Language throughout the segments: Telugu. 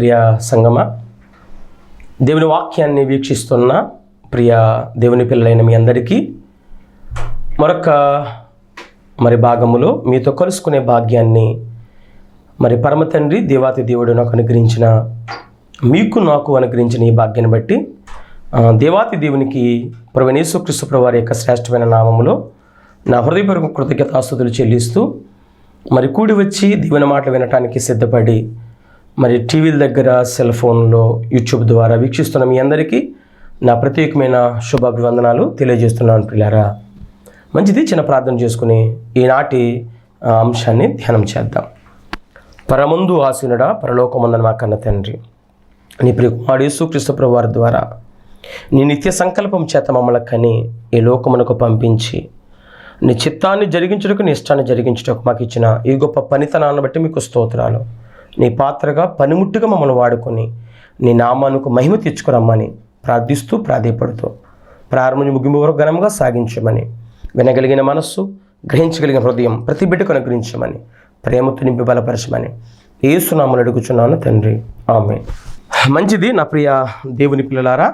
ప్రియ సంగమ, దేవుని వాక్యాన్ని వీక్షిస్తున్న ప్రియ దేవుని పిల్లలైన మీ అందరికీ మరొక భాగములో మీతో కలుసుకునే భాగ్యాన్ని పరమ తండ్రి దేవాతి దేవుడు నాకు అనుగ్రహించిన, మీకు నాకు అనుగ్రహించిన ఈ భాగ్యాన్ని బట్టి దేవాతి దేవునికి ప్రభువైన యేసుక్రీస్తు ప్రభువు వారి యొక్క శ్రేష్టమైన నామములో నా హృదయపూర్వక కృతజ్ఞతాస్తుతులు చెల్లిస్తూ కూడి వచ్చి దేవుని మాటలు వినటానికి సిద్ధపడి టీవీల దగ్గర, సెల్ ఫోన్లో, యూట్యూబ్ ద్వారా వీక్షిస్తున్న మీ అందరికీ నా ప్రత్యేకమైన శుభాభివందనాలు తెలియజేస్తున్నాను. పిల్లారా, మంచిది. చిన్న ప్రార్థన చేసుకుని ఈనాటి అంశాన్ని ధ్యానం చేద్దాం. పరమందు ఆసీనుడా, పరలోకమందున మా కన్న తండ్రి, నీ ప్రియ కుమారుడు యేసుక్రీస్తు ప్రభువు వారి ద్వారా నీ నిత్య సంకల్పం చేత మమ్మల్ని కని ఈ లోకమునకు పంపించి నీ చిత్తాన్ని జరిగించుటకు, నీ ఇష్టాన్ని జరిగించుటకు మాకు ఇచ్చిన ఈ గొప్ప పనితనాన్ని బట్టి మీకు స్తోత్రాలు. నీ పాత్రగా పనిముట్టుగా మమ్మల్ని వాడుకొని నీ నామానికి మహిమ తెచ్చుకురమ్మని ప్రార్థిస్తూ ప్రాధేయపడుతూ ప్రారంభం ముగింపు వరకు ఘనంగా సాగించమని, వినగలిగిన మనస్సు, గ్రహించగలిగిన హృదయం ప్రతి బిడ్డకు అనుగ్రహించమని, ప్రేమతో నింపి బలపరచమని యేసునామములో అడుగుచున్నాను తండ్రి, ఆమేన్. మంచిది. నా ప్రియ దేవుని పిల్లలారా,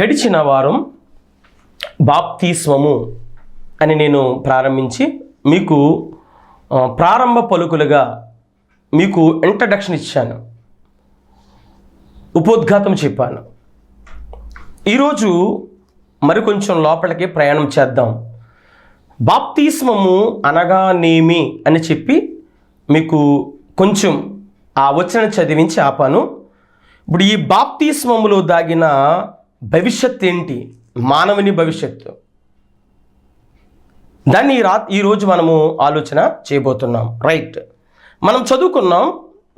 గడిచిన వారం బాప్తిస్మము అని నేను ప్రారంభించి మీకు ప్రారంభ పలుకులుగా మీకు ఇంట్రడక్షన్ ఇచ్చాను, ఉపోద్ఘాతం చెప్పాను. ఈరోజు మరికొంచెం లోపలికి ప్రయాణం చేద్దాం. బాప్తిస్మము అనగానేమి అని చెప్పి మీకు కొంచెం ఆ వచనం చదివించి ఆపాను. ఇప్పుడు ఈ బాప్తిస్మములో దాగిన భవిష్యత్ ఏంటి, మానవుని భవిష్యత్తు, దాన్ని ఈరోజు మనము ఆలోచన చేయబోతున్నాం. రైట్, మనం చదువుకున్నాం.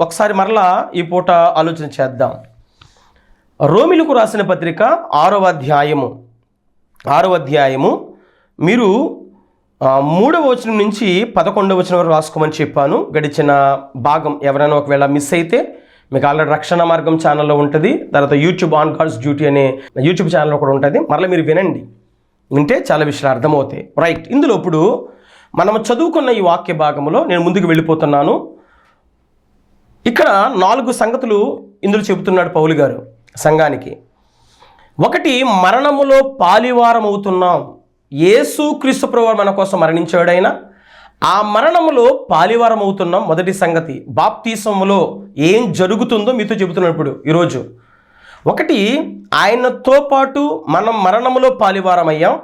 ఒకసారి మరలా ఈ పూట ఆలోచన చేద్దాం. రోమిలకు రాసిన పత్రిక 6వ అధ్యాయము మీరు 3వ వచనం నుంచి 11వ వచనం వరకు రాసుకోమని చెప్పాను. గడిచిన భాగం ఎవరైనా ఒకవేళ మిస్ అయితే మీకు ఆల్రెడీ రక్షణ మార్గం ఛానల్లో ఉంటుంది, తర్వాత యూట్యూబ్ ఆన్ గాడ్స్ డ్యూటీ అనే యూట్యూబ్ ఛానల్లో కూడా ఉంటుంది. మరలా మీరు వినండి, వింటే చాలా విషయాలు అర్థమవుతాయి. రైట్, ఇందులో ఇప్పుడు మనం చదువుకున్న ఈ వాక్య భాగంలో నేను ముందుకు వెళ్ళిపోతున్నాను. ఇక్కడ 4 సంగతులు ఇందులో చెబుతున్నాడు పౌలు గారు సంఘానికి. ఒకటి, మరణములో పాలివారం అవుతున్నాం. యేసుక్రీస్తు ప్రభువు మన కోసం మరణించాడైనా ఆ మరణములో పాలివారం అవుతున్నాం. మొదటి సంగతి, బాప్తిస్మములో ఏం జరుగుతుందో మీతో చెబుతున్నాను ఇప్పుడు ఈరోజు. ఒకటి, ఆయనతో పాటు మనం మరణములో పాలివారం అయ్యాం.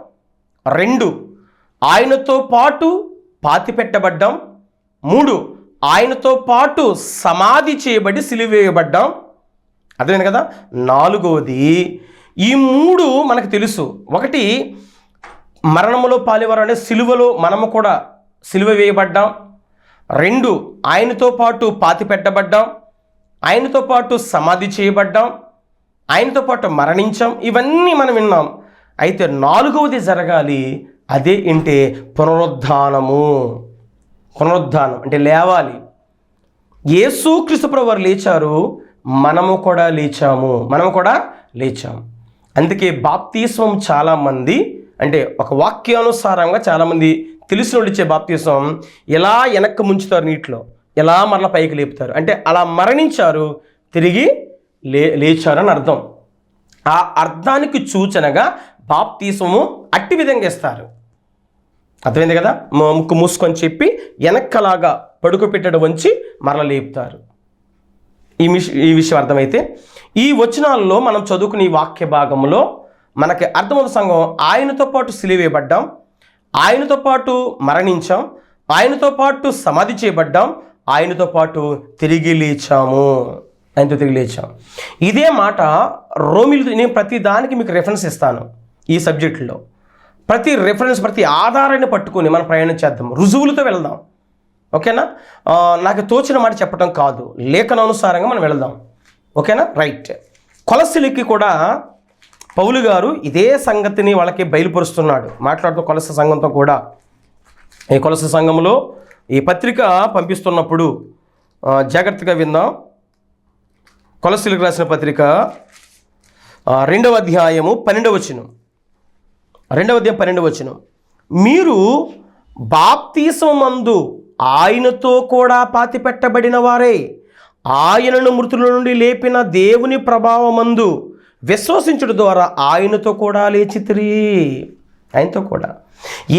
2, ఆయనతో పాటు పాతి పెట్టబడ్డాం. 3, ఆయనతో పాటు సమాధి చేయబడి సిలువేయబడ్డాం. అర్థమైంది కదా. 4వది, ఈ 3 మనకు తెలుసు. ఒకటి, మరణములో పాలివారం అంటే సిలువలో మనము కూడా సిలువ వేయబడ్డాం. 2, ఆయనతో పాటు పాతి పెట్టబడ్డాం. ఆయనతో పాటు సమాధి చేయబడ్డాం. ఆయనతో పాటు మరణించాం. ఇవన్నీ మనం విన్నాం. అయితే 4వది జరగాలి. అదే ఏంటే పునరుద్ధానము. పునరుద్ధానం అంటే లేవాలి. యేసుక్రీస్తు ప్రభువు వారు లేచారు, మనము కూడా లేచాము. అందుకే బాప్తిస్మం చాలామంది అంటే ఒక వాక్యానుసారంగా చాలామంది తెలిసిన వాళ్ళు ఇచ్చే బాప్తిస్మం ఎలా వెనక్కి ముంచుతారు నీటిలో, ఎలా మరలా పైకి లేపుతారు అంటే అలా మరణించారు, తిరిగి లేచారని అర్థం. ఆ అర్థానికి సూచనగా బాప్తిస్మము అట్టి విధంగా ఇస్తారు. అర్థమైంది కదా. ముక్కు మూసుకొని చెప్పి వెనక్కలాగా పడుకోపెట్టడం వంచి మరల లేపుతారు. ఈ విషయం అర్థమైతే ఈ వచనాల్లో మనం చదువుకునే ఈ వాక్య భాగంలో మనకి అర్థమవుతున్న సంఘం, ఆయనతో పాటు సిలువేయబడ్డాం, ఆయనతో పాటు మరణించాం, ఆయనతో పాటు సమాధి చేయబడ్డాం, ఆయనతో పాటు తిరిగి లేచాము. ఇదే మాట రోమిలు. నేను ప్రతి దానికి మీకు రెఫరెన్స్ ఇస్తాను ఈ సబ్జెక్టులో. ప్రతి రెఫరెన్స్, ప్రతి ఆధారాన్ని పట్టుకొని మనం ప్రయాణం చేద్దాం, రుజువులతో వెళ్దాం. ఓకేనా. నాకు తోచిన మాట చెప్పడం కాదు, లేఖనానుసారంగా మనం వెళ్దాం. ఓకేనా. రైట్. కొలస్సీలకి కూడా పౌలు గారు ఇదే సంగతిని వాళ్ళకి బయలుపరుస్తున్నాడు. మాట్లాడుతూ కొలస్సీ సంఘంతో కూడా, ఈ కొలస్సీ సంఘంలో ఈ పత్రిక పంపిస్తున్నప్పుడు జాగ్రత్తగా విందాం. కొలస్సీలకు రాసిన పత్రిక 2వ అధ్యాయము 12వ వచనం. 2వ అధ్యాయం 12వ వచనం, మీరు బాప్తిస్మమందు ఆయనతో కూడా పాతి పెట్టబడిన వారే ఆయనను మృతుల నుండి లేపిన దేవుని ప్రభావమందు విశ్వసించుట ద్వారా ఆయనతో కూడా లేచితిరి. ఆయనతో కూడా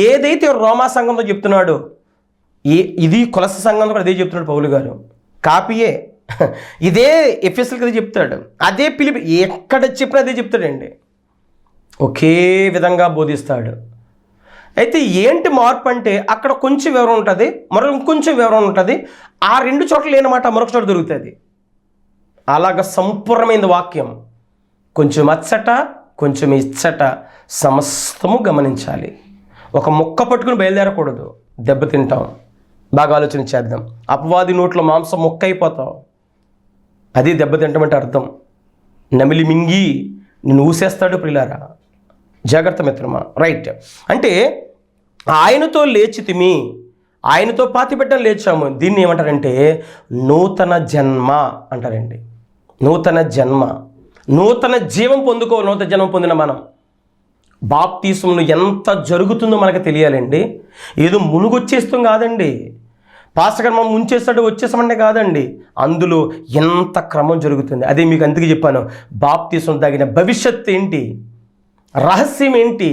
ఏదైతే రోమా సంఘంతో చెప్తున్నాడో ఇది కొలస సంఘంతో కూడా అదే చెప్తున్నాడు పౌలు గారు. కాపీయే ఇదే ఎఫెసీయులకు అదే చెప్తాడు, అదే పిలిపి ఎక్కడ చెప్పినా అదే చెప్తాడండి. ఒకే విధంగా బోధిస్తాడు. అయితే ఏంటి మార్పు అంటే అక్కడ కొంచెం వివరం ఉంటుంది, మరొక ఇంకొంచెం వివరం ఉంటుంది. ఆ రెండు చోట్ల లేనమాట మరొక చోట దొరుకుతుంది. అలాగ సంపూర్ణమైన వాక్యం. కొంచెం అచ్చట కొంచెం ఇచ్చట సమస్తము గమనించాలి. ఒక ముక్క పట్టుకుని బయలుదేరకూడదు, దెబ్బతింటాం. బాగా ఆలోచన చేద్దాం. అపవాది నోట్లో మాంసం ముక్క అయిపోతావు, అది దెబ్బతింటామంటే అర్థం. నమిలి మింగి నిన్ను ఊసేస్తాడు ప్రియులారా, జాగ్రత్త మిత్రమా. రైట్. అంటే ఆయనతో లేచితిమి, ఆయనతో పాతిపెట్టడం లేచాము. దీన్ని ఏమంటారంటే నూతన జన్మ అంటారండి. నూతన జన్మ, నూతన జీవం పొందుకో. నూతన జన్మ పొందిన మనం బాప్తీసంలో ఎంత జరుగుతుందో మనకు తెలియాలండి. ఏదో మునుగొచ్చేస్తాం కాదండి, పాస్టర్ గారు మనం ముంచేస్తాడు వచ్చేసామంటే కాదండి. అందులో ఎంత క్రమం జరుగుతుంది. అదే మీకు అందుకే చెప్పాను, బాప్తీసం తగిన భవిష్యత్తు ఏంటి, రహస్యం ఏంటి,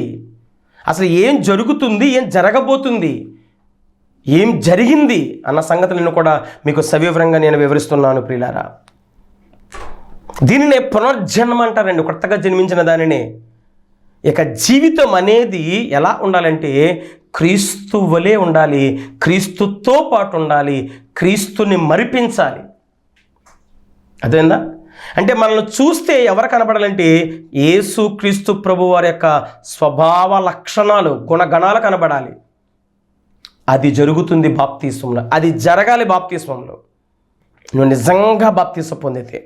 అసలు ఏం జరుగుతుంది, ఏం జరగబోతుంది, ఏం జరిగింది అన్న సంగతులను కూడా మీకు సవివరంగా నేను వివరిస్తున్నాను ప్రియులారా. దీనినే పునర్జన్మ అంటారండి, కొత్తగా జన్మించిన దానినే. ఇక జీవితం అనేది ఎలా ఉండాలంటే క్రీస్తు వలె ఉండాలి, క్రీస్తుతో పాటు ఉండాలి, క్రీస్తుని మరిపించాలి. అదేందా? అంటే మనల్ని చూస్తే ఎవరు కనపడాలంటే యేసు క్రీస్తు ప్రభు వారి యొక్క స్వభావ లక్షణాలు, గుణగణాలు కనబడాలి. అది జరుగుతుంది బాప్తీసంలో, అది జరగాలి బాప్తీసంలో. నువ్వు నిజంగా బాప్తీసం పొందితే.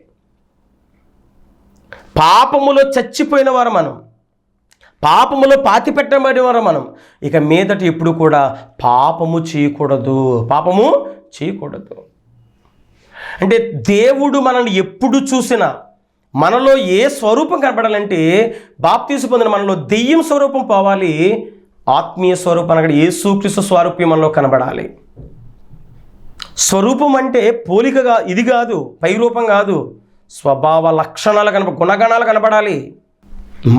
పాపములో చచ్చిపోయిన వారు మనం, పాపములో పాతిపెట్టబడిన వారు మనం. ఇక మీదట ఎప్పుడు కూడా పాపము చేయకూడదు, పాపము చేయకూడదు. అంటే దేవుడు మనల్ని ఎప్పుడు చూసినా మనలో ఏ స్వరూపం కనపడాలంటే బాప్తీసు పొందిన మనలో దెయ్యం స్వరూపం పోవాలి, ఆత్మీయ స్వరూపం అనగా యేసుక్రీస్తు స్వరూపం మనలో కనబడాలి. స్వరూపం అంటే పోలికగా ఇది కాదు, పై రూపం కాదు, స్వభావ లక్షణాలు గుణగణాలు కనబడాలి.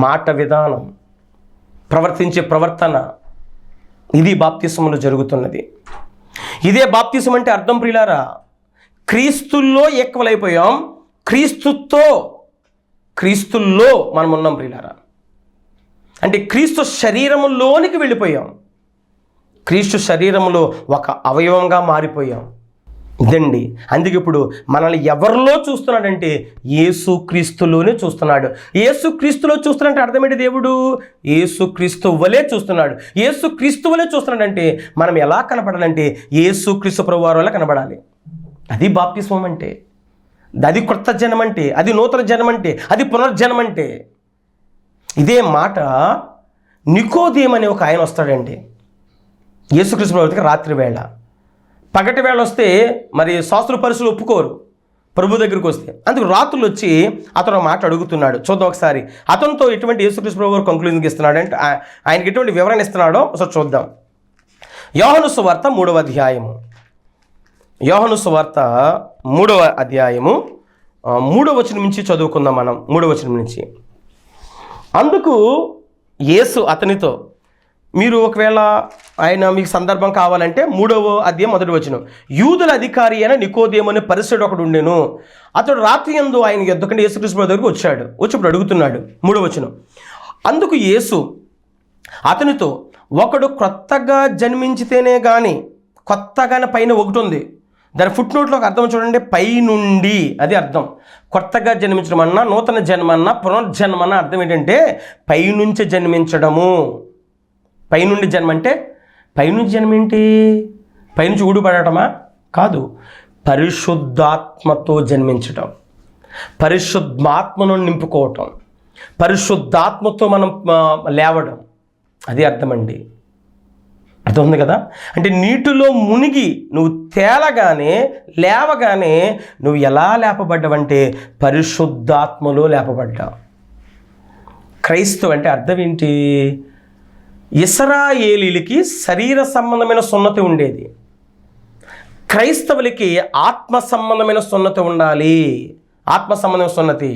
మాట విధానం, ప్రవర్తించే ప్రవర్తన, ఇది బాప్తిసంలో జరుగుతున్నది. ఇదే బాప్తిసం అంటే అర్థం ప్రియులారా. క్రీస్తుల్లో ఎక్కువలైపోయాం, క్రీస్తుల్లో మనం ఉన్నాం ప్రియులారా. అంటే క్రీస్తు శరీరములోనికి వెళ్ళిపోయాం, క్రీస్తు శరీరములో ఒక అవయవంగా మారిపోయాం. ఇదండి. అందుకే ఇప్పుడు మనల్ని ఎవరిలో చూస్తున్నాడంటే యేసుక్రీస్తులోనే చూస్తున్నాడు. యేసుక్రీస్తులో చూస్తున్నాడంటే అర్థమేంటి? దేవుడు యేసుక్రీస్తు వలే చూస్తున్నాడు. యేసుక్రీస్తు వలే చూస్తున్నాడంటే మనం ఎలా కనపడాలంటే యేసుక్రీస్తు ప్రభువారి వల్ల కనబడాలి. అది బాప్తిస్మం అంటే, అది కొత్త జన్మ అంటే, అది నూతన జన్మ అంటే, అది పునర్జన్మ అంటే. ఇదే మాట నికోదేము అనే ఒక ఆయన వస్తాడండి యేసుక్రీస్తు ప్రభువుకి రాత్రి వేళ. పగటి వేళ వస్తే మరి శాస్త్ర పరిశులు ఒప్పుకోరు ప్రభు దగ్గరికి వస్తే. అందుకు రాత్రులు వచ్చి అతను మాట అడుగుతున్నాడు. చూద్దాం ఒకసారి అతనితో ఎటువంటి యేసుక్రీస్తు ప్రభు వారు కంక్లూజన్కి ఇస్తున్నాడు అంటే, ఆయనకి ఎటువంటి వివరణ ఇస్తున్నాడో ఒకసారి చూద్దాం. యోహాను సువార్త 3వ అధ్యాయము, యోహాను సువార్త 3వ అధ్యాయము 3వ వచనం నుంచి చదువుకుందాం మనం. 3వ వచనం నుంచి. అందుకు యేసు అతనితో, మీరు ఒకవేళ ఆయన మీకు సందర్భం కావాలంటే 3వ అధ్యాయం 1వ వచనం. యూదుల అధికారి అయిన నికోదేము అనే పరిసయుడు ఒకడు ఉండెను. అతడు రాత్రి యందు ఆయన యొద్దకంటే యేసుక్రీస్తు దగ్గరకు వచ్చాడు. వచ్చినప్పుడు అడుగుతున్నాడు. 3వ వచనం. అందుకు యేసు అతనితో, ఒకడు కొత్తగా జన్మించితేనే కానీ, కొత్తగానే పైన ఒకటి ఉంది, దాని ఫుట్ నోట్లో ఒక అర్థం చూడండి, పైనుండి, అది అర్థం. కొత్తగా జన్మించడం అన్నా, నూతన జన్మ అన్నా, పునర్జన్మ అన్న అర్థం ఏంటంటే పైనుంచి జన్మించడము. పైనుండి జన్మ అంటే, పైనుంచి జన్మ ఏంటి? పైనుంచి ఊడిపడటమా? కాదు, పరిశుద్ధాత్మతో జన్మించటం, పరిశుద్ధాత్మను నింపుకోవటం, పరిశుద్ధాత్మతో మనం లేవడం, అది అర్థమండి. అర్థం ఉంది కదా? అంటే నీటిలో మునిగి నువ్వు తేలగానే, లేవగానే నువ్వు ఎలా లేపబడ్డావంటే పరిశుద్ధాత్మలో లేపబడ్డావు. క్రైస్తవు అంటే అర్థం ఏంటి? ఇశ్రాయేలీలకి శరీర సంబంధమైన సున్నతి ఉండేది, క్రైస్తవులకి ఆత్మ సంబంధమైన సున్నతి ఉండాలి. ఆత్మ సంబంధమైన సున్నతి.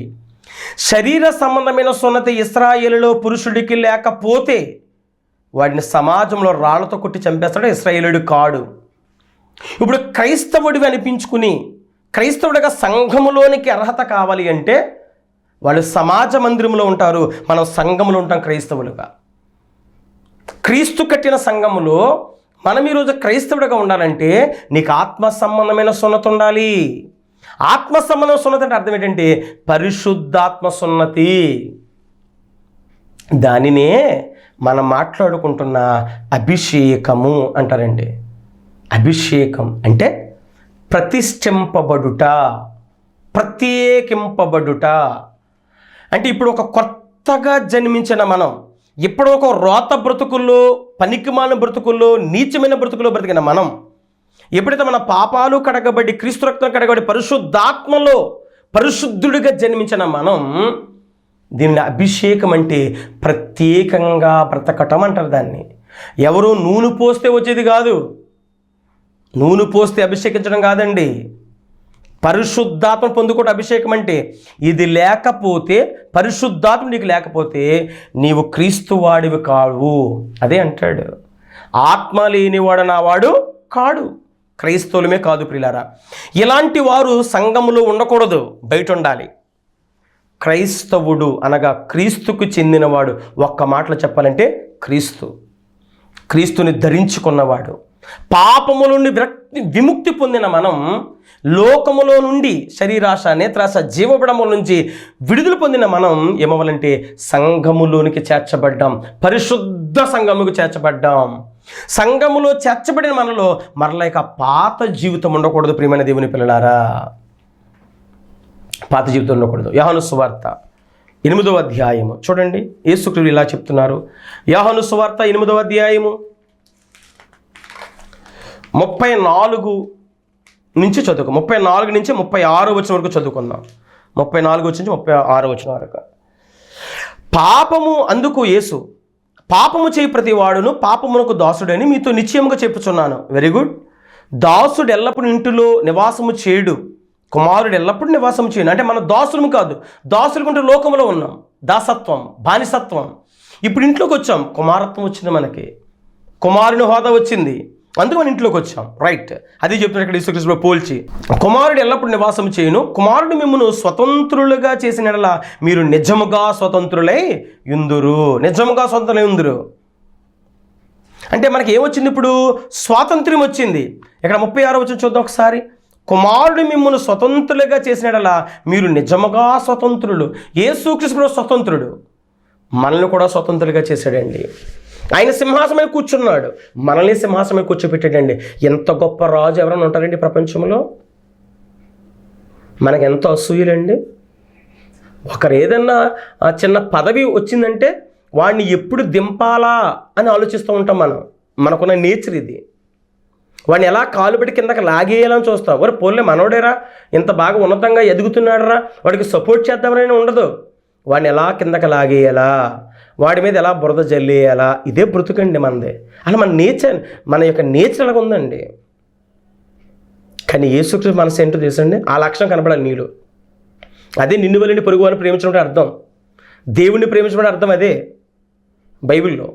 శరీర సంబంధమైన సున్నతి ఇశ్రాయేలులో పురుషుడికి లేకపోతే వాడిని సమాజంలో రాళ్లతో కొట్టి చంపేస్తాడు, ఇశ్రాయేలుడు కాడు. ఇప్పుడు క్రైస్తవుడివి అనిపించుకుని క్రైస్తవుడిగా సంఘములోనికి అర్హత కావాలి అంటే వాళ్ళు సమాజ మందిరంలో ఉంటారు, మనం సంఘంలో ఉంటాం క్రైస్తవులుగా. క్రీస్తు కట్టిన సంఘములో మనం ఈరోజు క్రైస్తవుడిగా ఉండాలంటే నీకు ఆత్మ సంబంధమైన సున్నతి ఉండాలి. ఆత్మ సంబంధమైన సున్నతి అంటే అర్థం ఏంటంటే పరిశుద్ధాత్మ సున్నతి. దానినే మనం మాట్లాడుకుంటున్న అభిషేకము అంటారండి. అభిషేకం అంటే ప్రతిష్ఠింపబడుట, ప్రత్యేకింపబడుట. అంటే ఇప్పుడు ఒక కొత్తగా జన్మించిన మనం, ఇప్పుడు ఒక రోత బ్రతుకుల్లో, పనికిమాలిన బ్రతుకుల్లో, నీచమైన బ్రతుకుల్లో బ్రతికిన మనం ఎప్పుడైతే మన పాపాలు కడగబడి క్రీస్తు రక్తం కడగబడి పరిశుద్ధాత్మలో పరిశుద్ధుడిగా జన్మించిన మనం దీనిని అభిషేకం అంటే ప్రత్యేకంగా బ్రతకటం అంటారు. దాన్ని ఎవరు నూనె పోస్తే వచ్చేది కాదు, నూనె పోస్తే అభిషేకించడం కాదండి. పరిశుద్ధాత్మ పొందుకోవడం అభిషేకం అంటే. ఇది లేకపోతే, పరిశుద్ధాత్మ నీకు లేకపోతే నీవు క్రీస్తు వాడివి కావు. అదే అంటాడు, ఆత్మ లేనివాడు నా వాడు కాడు. క్రైస్తవులమే కాదు ప్రియులారా, ఇలాంటి వారు సంఘములో ఉండకూడదు, బయట ఉండాలి. క్రైస్తవుడు అనగా క్రీస్తుకు చెందినవాడు. ఒక్క మాటలో చెప్పాలంటే క్రీస్తుని ధరించుకున్నవాడు. పాపము నుండి విముక్తి పొందిన మనం లోకములో నుండి శరీరాశ, నేత్రాశ, జీవబడముల నుంచి విడుదల పొందిన మనం ఏమవ్వాలంటే సంఘములోనికి చేర్చబడ్డాం, పరిశుద్ధ సంఘముకు చేర్చబడ్డాం. సంఘములో చేర్చబడిన మనలో మరలా ఇక పాత జీవితం ఉండకూడదు. ప్రియమైన దేవుని పిల్లలారా, పాత జీవితం ఉండకూడదు. యోహాను సువార్త 8వ అధ్యాయము చూడండి, యేసుక్రీస్తు ఇలా చెప్తున్నారు. యోహాను సువార్త 8వ అధ్యాయము 34 నుంచి చదువుకో. 34 నుంచి 36 వచనం వరకు చదువుకుందాం. 34 నుంచి 36 వచనం వరకు. పాపము అందుకు యేసు, పాపము చేయి ప్రతి వాడును పాపమునకు దాసుడని మీతో నిశ్చయముగా చెప్పుచున్నాను. Very good. దాసుడు ఎల్లప్పుడు ఇంటిలో నివాసము చేయడు, కుమారుడు ఎల్లప్పుడు నివాసము చేయడు. అంటే మన దాసులము కాదు, దాసులుకుంటే లోకంలో ఉన్నాం, దాసత్వం, బానిసత్వం. ఇప్పుడు ఇంట్లోకి వచ్చాం, కుమారత్వం వచ్చింది, మనకి కుమారుని హోదా వచ్చింది, అందుకు మన ఇంట్లోకి వచ్చాం. రైట్, అది చెప్తున్నారు ఇక్కడ యేసుక్రీస్తు పోల్చి. కుమారుడు ఎల్లప్పుడు నివాసం చేయను, కుమారుడు మిమ్మల్ని స్వతంత్రులుగా చేసిన యెడల మీరు నిజముగా స్వతంత్రులై యుందురు. నిజముగా స్వతంత్రులై యుందురు అంటే మనకి ఏమొచ్చింది? ఇప్పుడు స్వాతంత్ర్యం వచ్చింది. ఇక్కడ 36 వచనం చూద్దాం ఒకసారి. కుమారుడు మిమ్మల్ని స్వతంత్రులుగా చేసిన యెడల మీరు నిజముగా స్వతంత్రులు. యేసుక్రీస్తు స్వతంత్రుడు, మనల్ని కూడా స్వతంత్రులుగా చేశాడండి. ఆయన సింహాసనమై కూర్చున్నాడు, మనల్ని సింహాసనమై కూర్చోబెట్టాడండి. ఎంత గొప్ప రాజు ఎవరైనా ఉంటారండి ప్రపంచంలో? మనకు ఎంత అసూయలండి. ఒకరు ఏదన్నా చిన్న పదవి వచ్చిందంటే వాడిని ఎప్పుడు దింపాలా అని ఆలోచిస్తూ ఉంటాం మనం. మనకున్న నేచర్ ఇది. వాడిని ఎలా కాలు పెట్టి కిందకి లాగేయాలని చూస్తాం. వారు పోలే మనోడేరా, ఇంత బాగా ఉన్నతంగా ఎదుగుతున్నాడరా, వాడికి సపోర్ట్ చేద్దామని ఉండదు. వాడిని ఎలా కిందకి లాగేయాలా, వాడి మీద ఎలా బురద జల్లేయాలా, ఇదే బ్రతుకండి మనదే. అలా మన నేచర్, మన యొక్క నేచర్ అలాగ ఉందండి. కానీ యేసుక్రీస్తు మనసు ఏంటో తెలుసండి, ఆ లక్షణం కనపడాలి నీలో. అదే నిన్ను వల్లని పొరుగు వారిని ప్రేమించడం అర్థం, దేవుణ్ణి ప్రేమించడం అర్థం. అదే బైబిల్లో,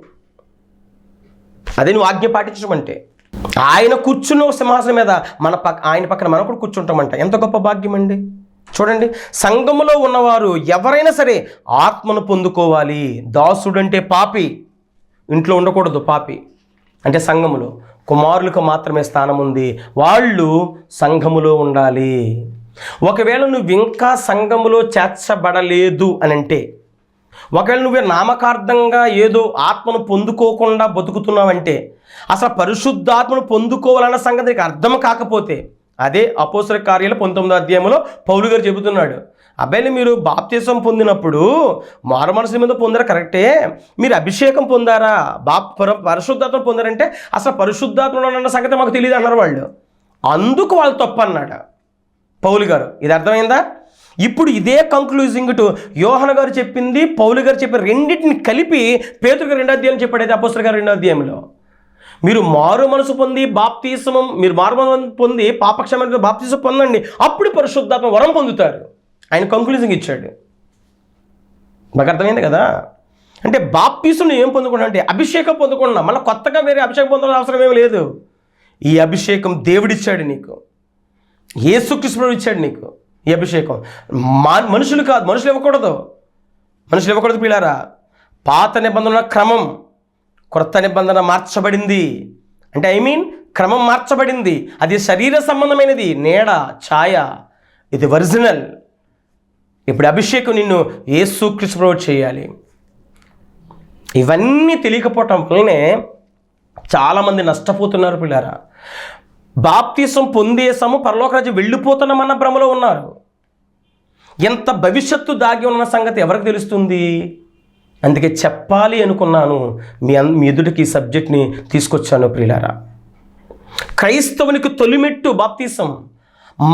అదే నువ్వు ఆజ్ఞ పాటించడం అంటే. ఆయన కూర్చున్న సింహాసనం మీద ఆయన పక్కన మనం కూడా కూర్చుంటామంట. ఎంత గొప్ప భాగ్యం అండి. చూడండి, సంఘములో ఉన్నవారు ఎవరైనా సరే ఆత్మను పొందుకోవాలి. దాసుడంటే పాపి, ఇంట్లో ఉండకూడదు. పాపి అంటే సంఘములో. కుమారులకు మాత్రమే స్థానం ఉంది, వాళ్ళు సంఘములో ఉండాలి. ఒకవేళ నువ్వు ఇంకా సంఘములో చేర్చబడలేదు అని అంటే, ఒకవేళ నువ్వే నామకార్థంగా ఏదో ఆత్మను పొందుకోకుండా బతుకుతున్నావంటే, అసలు పరిశుద్ధాత్మను పొందుకోవాలన్న సంగతి నీకు అర్థం కాకపోతే, అదే అపోస్తల కార్యాలు 19వ అధ్యాయంలో పౌలు గారు చెబుతున్నాడు. అబ్బాయిలు, మీరు బాప్తిసం పొందినప్పుడు మారు మనసు మీద పొందారా కరెక్టే, మీరు అభిషేకం పొందారా, పరిశుద్ధాత్మ పొందారంటే అసలు పరిశుద్ధాత్మ అన్న సంగతి మాకు తెలియదు అన్నారు వాళ్ళు. అందుకు వాళ్ళు తప్పు అన్నాడు పౌలు గారు. ఇది అర్థమైందా? ఇప్పుడు ఇదే కంక్లూజింగ్ టు యోహాను గారు చెప్పింది, పౌలు గారు చెప్పిన రెండింటిని కలిపి పేతురు గారు 2వ అధ్యాయం చెప్పాడు. అయితే అపోస్తల గారు 2వ అధ్యాయంలో మీరు మారు మనసు పొంది బాప్తిస్మం, మీరు మారు మనసు పొంది పాపక్షమాపణ బాప్తిస్మం పొందండి, అప్పుడు పరిశుద్ధాత్మ వరం పొందుతారు. ఆయన కంక్లూజన్ ఇచ్చాడు. మాకు అర్థమైంది కదా. అంటే బాప్తిస్మం ఏం పొందుకున్నా అంటే అభిషేకం పొందుకున్నా, మళ్ళీ కొత్తగా వేరే అభిషేకం పొందాల్సిన అవసరం ఏమీ లేదు. ఈ అభిషేకం దేవుడిచ్చాడు నీకు, యేసుక్రీస్తు ఇచ్చాడు నీకు ఈ అభిషేకం. మనుషులు కాదు, మనుషులు ఇవ్వకూడదు పిల్లారా. పాత నిబంధన క్రమం, క్రొత్త నిబంధన మార్చబడింది. అంటే క్రమం మార్చబడింది. అది శరీర సంబంధమైనది, నీడ ఛాయ, ఇది ఒరిజినల్. ఇప్పుడు అభిషేకం నిన్ను యేసుక్రీస్తు చేయాలి. ఇవన్నీ తెలియకపోవటం వల్లనే చాలామంది నష్టపోతున్నారు పిల్లారా. బాప్తిసం పొందేసాము, పరలోక రాజ్యం వెళ్ళిపోతున్నామన్న భ్రమలో ఉన్నారు. ఎంత భవిష్యత్తు దాగి ఉన్న సంగతి ఎవరికి తెలుస్తుంది? అందుకే చెప్పాలి అనుకున్నాను, మీ ఎదుటికి ఈ సబ్జెక్ట్ని తీసుకొచ్చాను ప్రియులారా. క్రైస్తవునికి తొలిమెట్టు బాప్తిసం.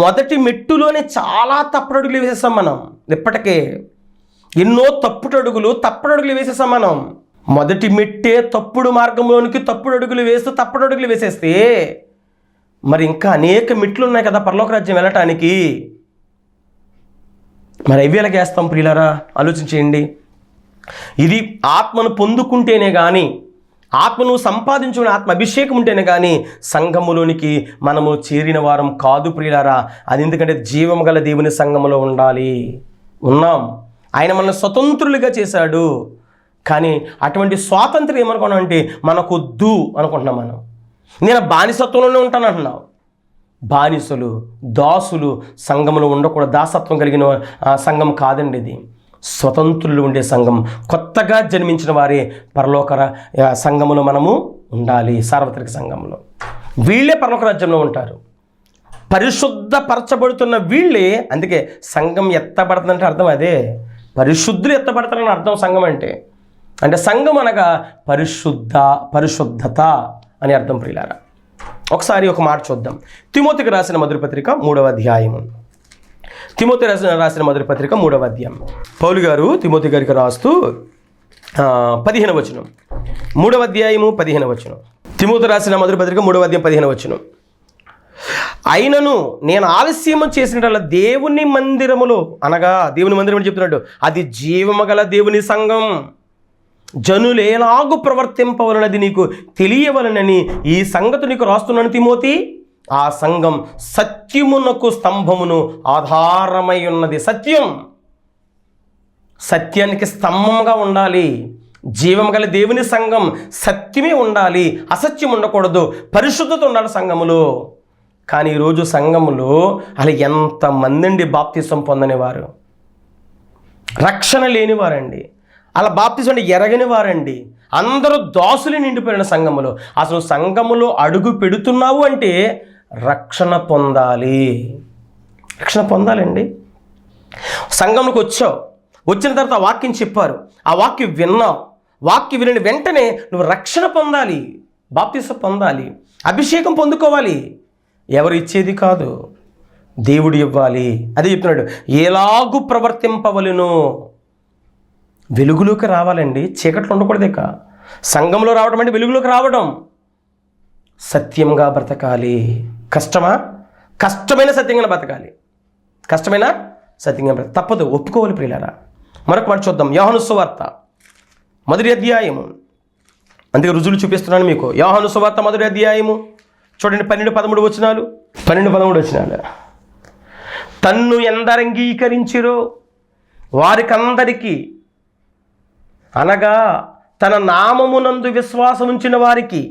మొదటి మెట్టులోనే చాలా తప్పుడడుగులు వేసేసాం మనం. ఇప్పటికే ఎన్నో తప్పుడడుగులు వేసేసాం మనం. మొదటి మెట్టే తప్పుడు మార్గంలోనికి తప్పుడడుగులు వేసేస్తే మరి ఇంకా అనేక మెట్లు ఉన్నాయి కదా పరలోక రాజ్యం వెళ్ళటానికి. మరి అవి ఎలాగేస్తాం ప్రియులారా? ఆలోచించేయండి. ఇది ఆత్మను పొందుకుంటేనే కానీ, ఆత్మను సంపాదించుకునే ఆత్మ అభిషేకం ఉంటేనే కానీ సంఘములోనికి మనము చేరిన వారం కాదు ప్రియులారా. అది ఎందుకంటే జీవము గల దేవుని సంఘములో ఉన్నాం. ఆయన మనల్ని స్వతంత్రులుగా చేశాడు. కానీ అటువంటి స్వాతంత్రం ఏమనుకున్నాం అంటే మనకొద్దు అనుకుంటున్నాం. నేను బానిసత్వంలోనే ఉంటాను అంటున్నావు. బానిసలు, దాసులు సంఘములో ఉండకూడదు. దాసత్వం కలిగిన సంఘం కాదండి ఇది. స్వతంత్రులు ఉండే సంఘం, కొత్తగా జన్మించిన వారే పరలోక సంఘములో మనము ఉండాలి. సార్వత్రిక సంఘంలో వీళ్ళే పరలోక రాజ్యంలో ఉంటారు. పరిశుద్ధపరచబడుతున్న వీళ్ళే. అందుకే సంఘం ఎత్తబడుతుందంటే అర్థం అదే, పరిశుద్ధులు ఎత్తబడతారని అర్థం. సంఘం అంటే సంఘం అనగా పరిశుద్ధత అని అర్థం ప్రియులారా. ఒకసారి ఒక మాట చూద్దాం. తిమోతికి రాసిన మొదటి పత్రిక 3వ అధ్యాయము. తిమోతి రాసిన మొదటి పత్రిక 3వ అధ్యాయం. పౌలు గారు తిమోతి గారికి రాస్తూ 15వ వచనం, 3వ అధ్యాయము 15వ వచనం. తిమోతి రాసిన మొదటి పత్రిక 3వ అధ్యాయం 15వ వచనం. అయినను నేను ఆలస్యము చేసినట్ల దేవుని మందిరములో, అనగా దేవుని మందిరం చెప్తున్నాడు, అది జీవము గల దేవుని సంఘం, జనులు ఎలాగూ ప్రవర్తింపవలనది నీకు తెలియవలనని ఈ సంగతి నీకు రాస్తున్నాను తిమోతి. ఆ సంఘం సత్యమునకు స్తంభమును ఆధారమై ఉన్నది. సత్యానికి స్తంభంగా ఉండాలి. జీవం గల దేవుని సంఘం సత్యమే ఉండాలి, అసత్యం ఉండకూడదు, పరిశుద్ధత ఉండాలి సంఘములో. కానీ ఈరోజు సంఘములో అలా ఎంతమంది అండి బాప్తిసం పొందనివారు, రక్షణ లేనివారండి, అలా బాప్తిసం అంటే ఎరగని వారండి. అందరూ దాసులు నిండిపోయిన సంఘములో. అసలు సంఘములో అడుగు పెడుతున్నావు అంటే రక్షణ పొందాలండి. సంఘంలోకి వచ్చావు, వచ్చిన తర్వాత ఆ వాక్యం చెప్పారు, ఆ వాక్యం విన్నావు, వాక్యం విని వెంటనే నువ్వు రక్షణ పొందాలి, బాప్తిసం పొందాలి, అభిషేకం పొందుకోవాలి. ఎవరు ఇచ్చేది కాదు, దేవుడు ఇవ్వాలి. అదే చెప్తున్నాడు, ఎలాగూ ప్రవర్తింపవలెను. వెలుగులోకి రావాలండి, చీకట్లో ఉండకూడదు. ఇక సంఘంలో రావడం అంటే వెలుగులోకి రావడం. సత్యంగా బ్రతకాలి. కష్టమా? కష్టమైన సత్యంగా బ్రతకాలి. తప్పదు, ఒప్పుకోవాలి ప్రియులారా. మరొక మాట చూద్దాం. యోహాను సువార్త 1వ అధ్యాయము. అందుకే రుజువులు చూపిస్తున్నాను మీకు. యోహాను సువార్త 1వ అధ్యాయము చూడండి, 12-13 వచనాలు. 12-13 వచనాలు. తన్ను ఎందరు అంగీకరించిరో వారికందరికీ, అనగా తన నామమునందు విశ్వాసం ఉంచిన వారికి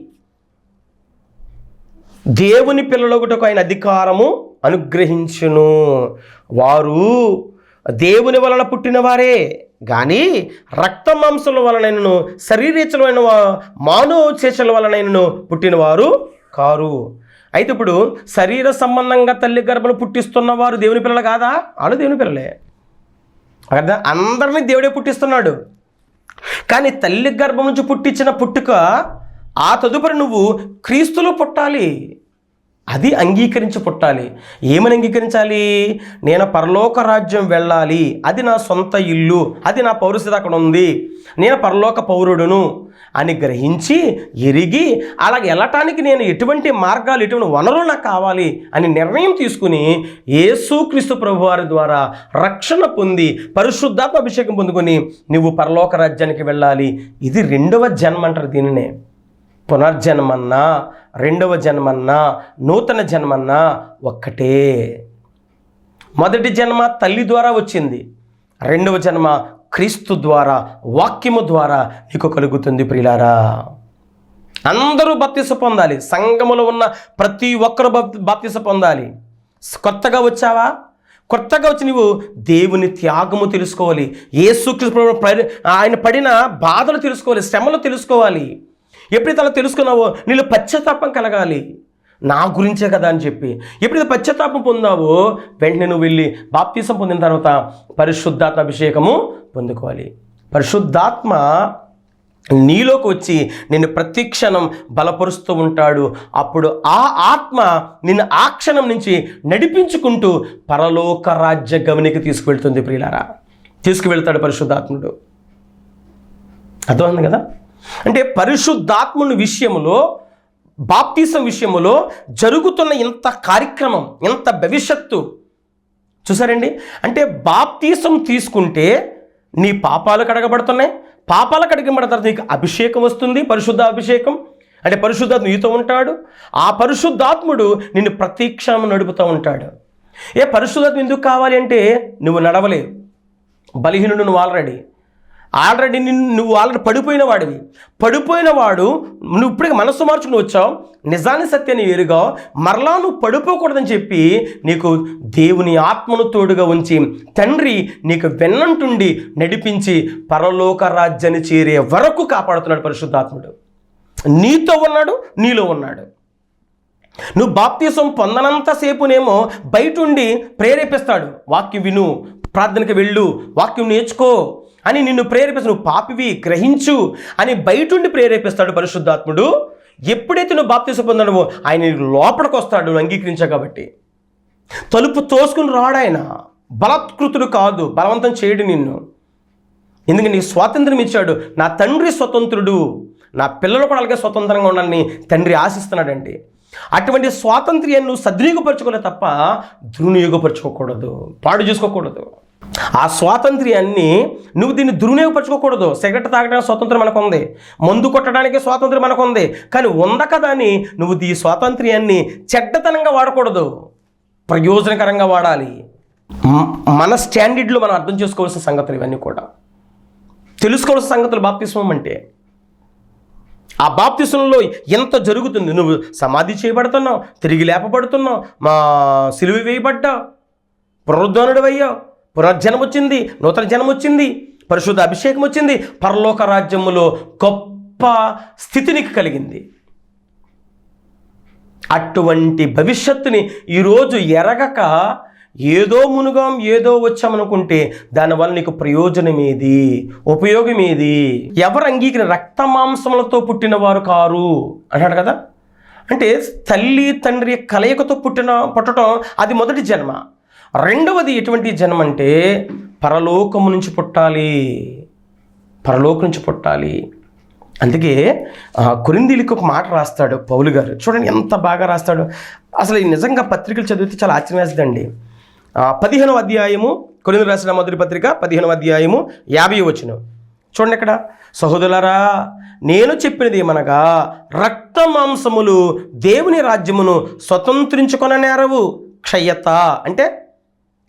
దేవుని పిల్లలొకటకు ఆయన అధికారము అనుగ్రహించును. వారు దేవుని వలన పుట్టిన వారే కానీ రక్త మాంసముల వలనైనను శరీరేచ్ఛలైన మానవ చేష్టల వలనైనను పుట్టినవారు కారు. అయితే ఇప్పుడు శరీర సంబంధంగా తల్లి గర్భను పుట్టిస్తున్న వారు దేవుని పిల్లలు కాదా? వాళ్ళు దేవుని పిల్లలే. అర్థం? అందరినీ దేవుడే పుట్టిస్తున్నాడు. కానీ తల్లి గర్భం నుంచి పుట్టించిన పుట్టుక ఆ తదుపరి నువ్వు క్రీస్తులో పుట్టాలి. అది అంగీకరించి పుట్టాలి. ఏమని అంగీకరించాలి? నేను పరలోక రాజ్యం వెళ్ళాలి, అది నా సొంత ఇల్లు, అది నా పౌరస్థితి అక్కడ ఉంది, నేను పరలోక పౌరుడును అని గ్రహించి ఎరిగి అలా వెళ్ళటానికి నేను ఎటువంటి మార్గాలు, ఎటువంటి వనరులు నాకు కావాలి అని నిర్ణయం తీసుకుని యేసుక్రీస్తు ప్రభువారి ద్వారా రక్షణ పొంది పరిశుద్ధాత్మ అభిషేకం పొందుకొని నువ్వు పరలోక రాజ్యానికి వెళ్ళాలి. ఇది రెండవ జన్మ అంటారు దీనినే. పునర్జన్మన్నా, రెండవ జన్మన్నా, నూతన జన్మన్నా ఒక్కటే. మొదటి జన్మ తల్లి ద్వారా వచ్చింది, రెండవ జన్మ క్రీస్తు ద్వారా, వాక్యము ద్వారా నీకు కలుగుతుంది. ప్రియులారా, అందరూ బాప్తిసం పొందాలి. సంఘములో ఉన్న ప్రతి ఒక్కరు బాప్తిసం పొందాలి. కొత్తగా వచ్చావా? కొత్తగా వచ్చి నువ్వు దేవుని త్యాగము తెలుసుకోవాలి. యేసుక్రీస్తు ఆయన పడిన బాధలు తెలుసుకోవాలి, శ్రమలు తెలుసుకోవాలి. ఎప్పుడైతే అలా తెలుసుకున్నావో నీళ్ళు పశ్చాత్తాపం కలగాలి, నా గురించే కదా అని చెప్పి. ఎప్పుడైతే పశ్చాత్తాపం పొందావో వెంటనే నువ్వు వెళ్ళి బాప్తిసం పొందిన తర్వాత పరిశుద్ధాత్మ అభిషేకము పొందుకోవాలి. పరిశుద్ధాత్మ నీలోకి వచ్చి నిన్ను ప్రతి క్షణం బలపరుస్తూ ఉంటాడు. అప్పుడు ఆ ఆత్మ నిన్ను ఆ క్షణం నుంచి నడిపించుకుంటూ పరలోక రాజ్య గమనికి తీసుకువెళ్తుంది. ప్రియులారా, తీసుకువెళ్తాడు పరిశుద్ధాత్ముడు. అర్థమైంది కదా? అంటే పరిశుద్ధాత్ముని విషయంలో, బాప్తిసం విషయంలో జరుగుతున్న ఇంత కార్యక్రమం, ఇంత భవిష్యత్తు చూసారండి. అంటే బాప్తిసం తీసుకుంటే నీ పాపాలు కడగబడుతున్నాయి, పాపాలు కడగబడిన తర్వాత నీకు అభిషేకం వస్తుంది, పరిశుద్ధ అభిషేకం. అంటే పరిశుద్ధాత్మ నీతో ఉంటాడు. ఆ పరిశుద్ధాత్ముడు నిన్ను ప్రతి క్షణం నడుపుతూ ఉంటాడు. పరిశుద్ధాత్మ ఎందుకు కావాలి అంటే నువ్వు నడవలేవు, బలహీనుడు నువ్వు ఆల్రెడీ నువ్వు పడిపోయిన వాడివి. పడిపోయిన వాడు నువ్వు ఇప్పటికి మనస్సు మార్చుకుని వచ్చావు, నిజాన్ని సత్యాన్ని ఎరుగావు, మరలా నువ్వు పడిపోకూడదని చెప్పి నీకు దేవుని ఆత్మను తోడుగా ఉంచి తండ్రి నీకు వెన్నంటుండి నడిపించి పరలోక రాజ్యాన్ని చేరే వరకు కాపాడుతున్నాడు పరిశుద్ధాత్ముడు. నీతో ఉన్నాడు, నీలో ఉన్నాడు. నువ్వు బాప్తిసం పొందనంతసేపునేమో బయటుండి ప్రేరేపిస్తాడు. వాక్యం విను, ప్రార్థనకి వెళ్ళు, వాక్యం నేర్చుకో అని నిన్ను ప్రేరేపిస్తాడు. నువ్వు పాపివి గ్రహించు అని బయటుండి ప్రేరేపిస్తాడు పరిశుద్ధాత్ముడు. ఎప్పుడైతే నువ్వు బాప్తిసం పొందడమో ఆయన లోపలికి వస్తాడు, నువ్వు అంగీకరించావు కాబట్టి. తలుపు తోసుకుని రాడు ఆయన. బలత్కృతుడు కాదు, బలవంతం చేయడు నిన్ను. ఎందుకంటే నీకు స్వాతంత్రం ఇచ్చాడు. నా తండ్రి స్వతంత్రుడు, నా పిల్లలు కూడా అలాగే స్వతంత్రంగా ఉండాలని తండ్రి ఆశిస్తున్నాడండి. అటువంటి స్వాతంత్ర్యాన్ని నువ్వు సద్వినియోగపరచుకోలే తప్ప దుర్వినియోగపరచుకోకూడదు, పాడు చేసుకోకూడదు. ఆ స్వాతంత్ర్యాన్ని నువ్వు దీన్ని దుర్వినియోగపరచుకోకూడదు. సిగరెట్ తాగడానికి స్వాతంత్రం మనకు ఉంది, మందు కొట్టడానికి స్వాతంత్రం మనకు ఉంది. కానీ ఉంద కదా అని నువ్వు ఈ స్వాతంత్ర్యాన్ని చెడ్డతనంగా వాడకూడదు, ప్రయోజనకరంగా వాడాలి. మన స్టాండర్డ్లో మనం అర్థం చేసుకోవాల్సిన సంగతులు ఇవన్నీ కూడా తెలుసుకోవాల్సిన సంగతులు. బాప్తిస్మం అంటే ఆ బాప్తిసంలో ఎంత జరుగుతుంది. నువ్వు సమాధి చేయబడుతున్నావు, తిరిగి లేపబడుతున్నావు, మా సిలువ వేయబడ్డావు, పునరుద్ధానుడు అయ్యావు, పునర్జన్మ వచ్చింది, నూతన జన్మ వచ్చింది, పరిశుద్ధ అభిషేకం వచ్చింది, పరలోక రాజ్యములో గొప్ప స్థితి నీకు కలిగింది. అటువంటి భవిష్యత్తుని ఈరోజు ఎరగక ఏదో మునుగాం, ఏదో వచ్చామనుకుంటే దానివల్ల నీకు ప్రయోజనమేది, ఉపయోగమేది? ఎవరు అంగీకరణ రక్త మాంసములతో పుట్టిన వారు కారు అన్నాడు కదా. అంటే తల్లి తండ్రి కలయికతో పుట్టడం అది మొదటి జన్మ. రెండవది ఎటువంటి జన్మ అంటే పరలోకము నుంచి పుట్టాలి, పరలోకం నుంచి పుట్టాలి. అందుకే కొరింథీయులకు ఒక మాట రాస్తాడు పౌలు గారు. చూడండి ఎంత బాగా రాస్తాడు. అసలు నిజంగా పత్రికలు చదివితే చాలా ఆశ్చర్యం వేస్తుందండి. 15వ అధ్యాయము, కొరింథీయులకు రాసిన మొదటి పత్రిక 15వ అధ్యాయము 50వ వచనం చూడండి. అక్కడ సహోదరులారా, నేను చెప్పినది ఏమనగా రక్త మాంసములు దేవుని రాజ్యమును స్వతంత్రించుకొననేరవు. క్షయత అంటే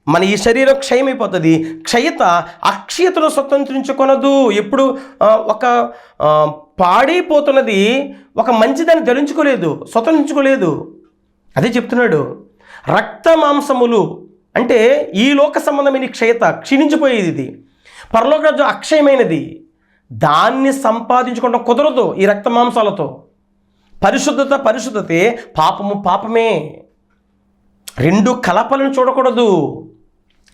మన ఈ శరీరం క్షయమైపోతుంది, క్షయత అక్షయతను స్వతంత్రించుకొనదు. ఎప్పుడు ఒక పాడైపోతున్నది ఒక మంచిదాన్ని ధరించుకోలేదు, స్వతంత్రించుకోలేదు. అదే చెప్తున్నాడు. రక్త మాంసములు అంటే ఈ లోక సంబంధమైన క్షయత, క్షీణించిపోయేది. ఇది పరలోక రాజ్యం అక్షయమైనది, దాన్ని సంపాదించుకోవడం కుదరదు ఈ రక్త మాంసాలతో. పరిశుద్ధతే, పాపమే. రెండు కలపలను చూడకూడదు.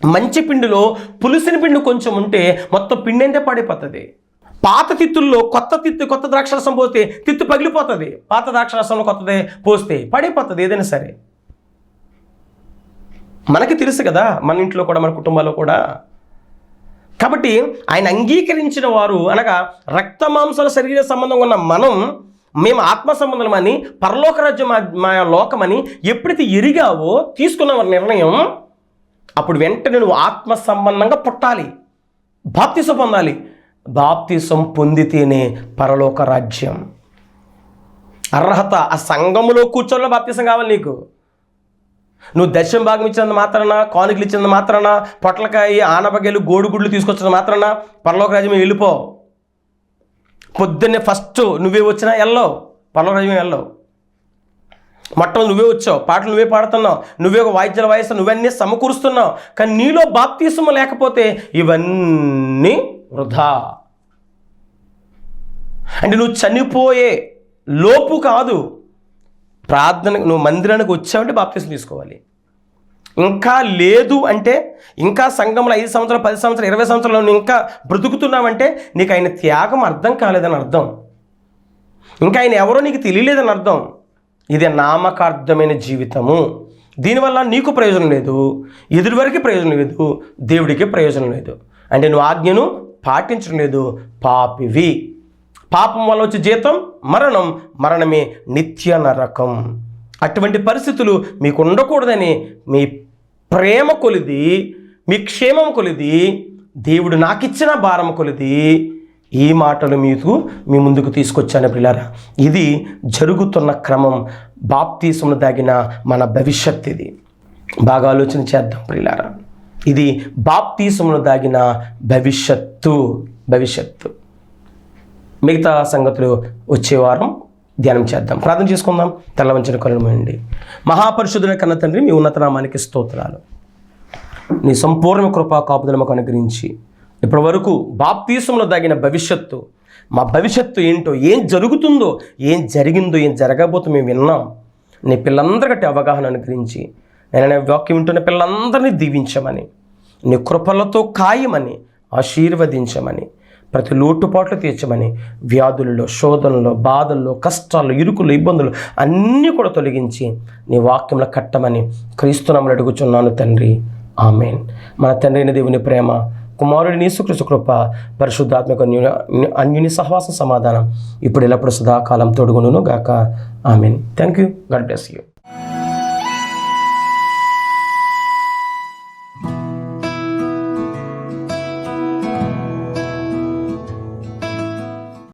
మంచి పిండిలో పులిసిన పిండి కొంచెం ఉంటే మొత్తం పిండి అంతే పాడైపోతుంది. పాత తిత్తుల్లో కొత్త ద్రాక్షరసం పోస్తే తిత్తు పగిలిపోతుంది. పాత ద్రాక్షరసంలో కొత్తదే పోస్తే పడిపోతుంది ఏదైనా సరే. మనకి తెలుసు కదా, మన ఇంట్లో కూడా మన కుటుంబాల్లో కూడా. కాబట్టి ఆయన అంగీకరించిన వారు అనగా రక్త మాంసాల శరీర సంబంధం ఉన్న మేము ఆత్మ సంబంధమని, పరలోక రాజ్యం మా లోకమని ఎప్పుడైతే ఎరిగావో, తీసుకున్న నిర్ణయం, అప్పుడు వెంటనే నువ్వు ఆత్మ సంబంధంగా పుట్టాలి, బాప్తిసం పొందాలి. బాప్తిసం పొందితేనే పరలోక రాజ్యం అర్హత. ఆ సంఘములో కూర్చోలో బాప్తిసం కావాలి నీకు. నువ్వు దశమ భాగం ఇచ్చినంత మాత్రాన, కానుకలు ఇచ్చినంత మాత్రాన, పొట్లకాయ, ఆనపకాయలు, గోడుగుడ్లు తీసుకొచ్చిన మాత్రాన పరలోక రాజ్యం వెళ్ళిపో. పొద్దున్నే ఫస్ట్ నువ్వే వచ్చినా వెళ్ళవు, పరలోక రాజ్యం వెళ్ళవు. మొట్టమొదటి నువ్వే వచ్చావు, పాటలు నువ్వే పాడుతున్నావు, నువ్వే ఒక వాయిద్యాలు వాయిస్తావు, నువ్వన్నీ సమకూరుస్తున్నావు. కానీ నీలో బాప్తిసం లేకపోతే ఇవన్నీ వృధా. అంటే నువ్వు చనిపోయే లోపు కాదు, ప్రార్థన నువ్వు మందిరానికి వచ్చావంటే బాప్తిసం తీసుకోవాలి. ఇంకా లేదు అంటే, ఇంకా సంఘంలో 5 సంవత్సరాలు 10 సంవత్సరాలు 20 సంవత్సరాలు నువ్వు ఇంకా బ్రతుకుతున్నావంటే నీకు ఆయన త్యాగం అర్థం కాలేదని అర్థం. ఇంకా ఆయన ఎవరో నీకు తెలియలేదని అర్థం. ఇది నామకార్థమైన జీవితము. దీనివల్ల నీకు ప్రయోజనం లేదు, ఎదుటివారికి ప్రయోజనం లేదు, దేవుడికి ప్రయోజనం లేదు. అంటే నువ్వు ఆజ్ఞను పాటించడం లేదు, పాపివి. పాపం వల్ల వచ్చే జీతం మరణం, మరణమే నిత్య నరకం. అటువంటి పరిస్థితులు మీకు ఉండకూడదని మీ ప్రేమ కొలిది, మీ క్షేమం కొలిది, దేవుడు నాకు ఇచ్చిన భారం కొలిది ఈ మాటలు మీ ముందుకు తీసుకొచ్చాను ప్రియులారా. ఇది జరుగుతున్న క్రమం. బాప్తిసంలో దాగిన మన భవిష్యత్ ఇది. బాగా ఆలోచన చేద్దాం ప్రియులారా. ఇది బాప్తిసంలో దాగిన భవిష్యత్తు. మిగతా సంగతులు వచ్చే వారం ధ్యానం చేద్దాం. ప్రార్థన చేసుకుందాం. తల వంచిన కళ్ళు మూయండి. మహాపరిశుద్ధుల కన్న తండ్రి, మీ ఉన్నత నామానికి స్తోత్రాలు. నీ సంపూర్ణ కృపా కాపుదల మాకు అనుగ్రహించి ఇప్పటి వరకు బాప్తిసంలో దాగిన భవిష్యత్తు, మా భవిష్యత్తు ఏంటో, ఏం జరుగుతుందో, ఏం జరిగిందో, ఏం జరగబోతుందో మేము విన్నాం. నీ పిల్లలందరికీ అవగాహన అనుగ్రహించి నేను వాక్యం వింటున్న పిల్లలందరినీ దీవించమని, నీ కృపలతో ఖాయమని, ఆశీర్వదించమని, ప్రతి లోటుపాట్లు తీర్చమని, వ్యాధుల్లో, శోధనలో, బాధల్లో, కష్టాల్లో, ఇరుకులు, ఇబ్బందులు అన్నీ కూడా తొలగించి నీ వాక్యంలో కట్టమని క్రీస్తునామములో అడుగుచున్నాను తండ్రి. ఆమేన్. మన తండ్రి అయిన దేవుని ప్రేమ, కుమారుడి యేసుక్రీస్తు కృప, పరిశుద్ధాత్మక అన్యుని సహవాస సమాధానం ఇప్పుడు ఎల్లప్పుడు సదాకాలం తోడుగుండును గాక. Amen. Thank you. God bless you.